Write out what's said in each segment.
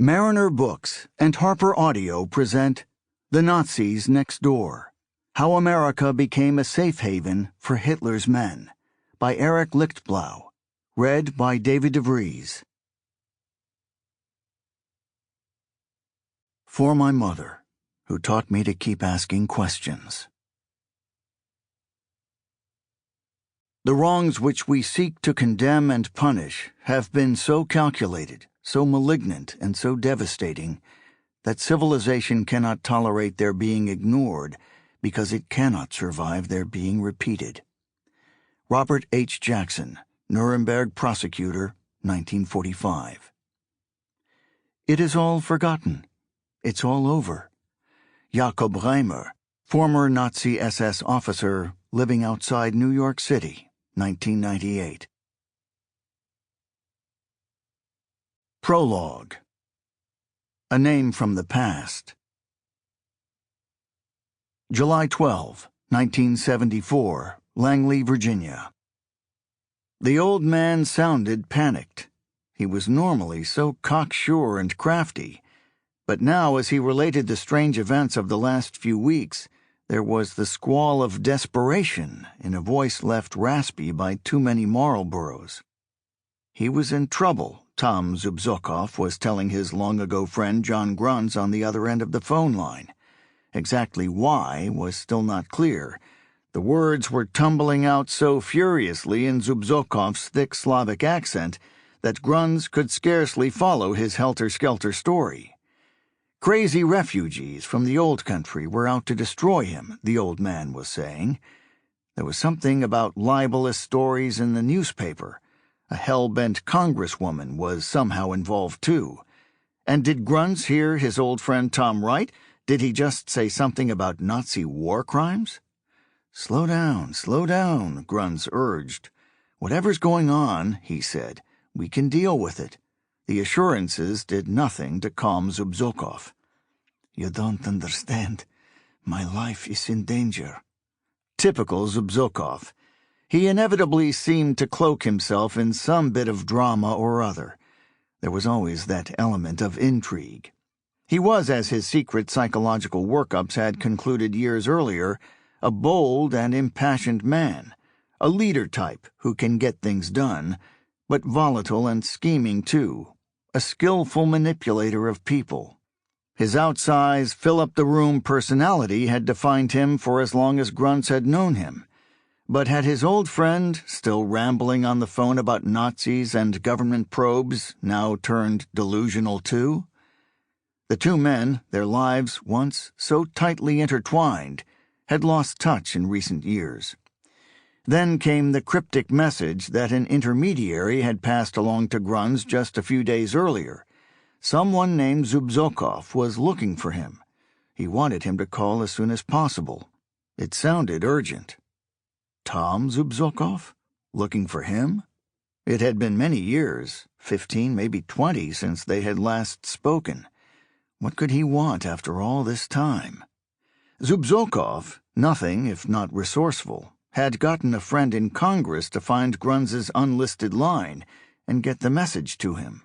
Mariner Books and HarperAudio present The Nazis Next Door: How America Became a Safe Haven for Hitler's Men by Eric Lichtblau, read by David Vries. For my mother, who taught me to keep asking questions. The wrongs which we seek to condemn and punish have been so calculated, so malignant, and so devastating that civilization cannot tolerate their being ignored because it cannot survive their being repeated. Robert H. Jackson, Nuremberg Prosecutor, 1945. It is all forgotten. It's all over. Jakob Reimer, former Nazi SS officer living outside New York City, 1998. Prologue. A Name from the Past. July 12, 1974, Langley, Virginia. The old man sounded panicked. He was normally so cocksure and crafty, but now as he related the strange events of the last few weeks, there was the squall of desperation in a voice left raspy by too many Marlboros. He was in trouble, Tom Zubzokov was telling his long-ago friend John Gruns on the other end of the phone line. Exactly why was still not clear. The words were tumbling out so furiously in Zubzokov's thick Slavic accent that Gruns could scarcely follow his helter-skelter story. Crazy refugees from the old country were out to destroy him, the old man was saying. There was something about libelous stories in the newspaper. A hell-bent congresswoman was somehow involved, too. And did Gruns hear his old friend Tom right? Did he just say something about Nazi war crimes? Slow down, Gruns urged. Whatever's going on, he said, we can deal with it. The assurances did nothing to calm Zubzokov. You don't understand. My life is in danger. Typical Zubzokov. He inevitably seemed to cloak himself in some bit of drama or other. There was always that element of intrigue. He was, as his secret psychological workups had concluded years earlier, a bold and impassioned man, a leader type who can get things done, but volatile and scheming too, a skillful manipulator of people. His outsized, fill-up-the-room personality had defined him for as long as Gruns had known him. But had his old friend, still rambling on the phone about Nazis and government probes, now turned delusional too? The two men, their lives once so tightly intertwined, had lost touch in recent years. Then came the cryptic message that an intermediary had passed along to Gruns just a few days earlier. Someone named Zubzokov was looking for him. He wanted him to call as soon as possible. It sounded urgent. Tom Zubzokov? Looking for him? It had been many years, 15, maybe 20, since they had last spoken. What could he want after all this time? Zubzokov, nothing if not resourceful, had gotten a friend in Congress to find Gruns's unlisted line and get the message to him.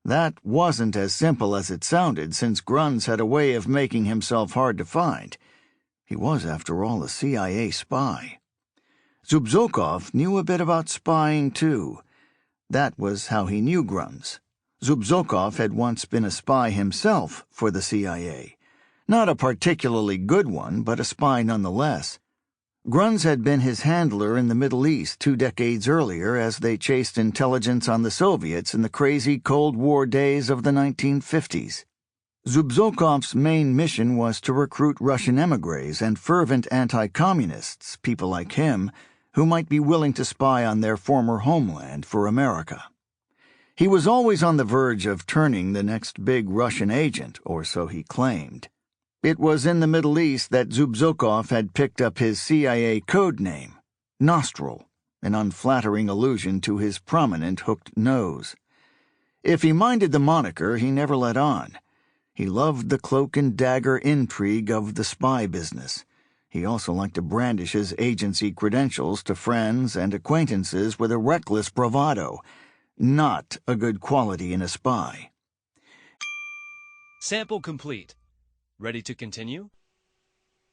That wasn't as simple as it sounded, since Gruns had a way of making himself hard to find. He was, after all, a CIA spy. Zubzokov knew a bit about spying, too. That was how he knew Gruns. Zubzokov had once been a spy himself for the CIA. Not a particularly good one, but a spy nonetheless. Gruns had been his handler in the Middle East 2 decades earlier as they chased intelligence on the Soviets in the crazy Cold War days of the 1950s. Zubzokov's main mission was to recruit Russian émigrés and fervent anti-communists, people like him, who might be willing to spy on their former homeland for America. He was always on the verge of turning the next big Russian agent, or so he claimed. It was in the Middle East that Zubzokov had picked up his CIA code name, Nostril, an unflattering allusion to his prominent hooked nose. If he minded the moniker, he never let on. He loved the cloak-and-dagger intrigue of the spy business. He also liked to brandish his agency credentials to friends and acquaintances with a reckless bravado, not a good quality in a spy. Sample complete. Ready to continue?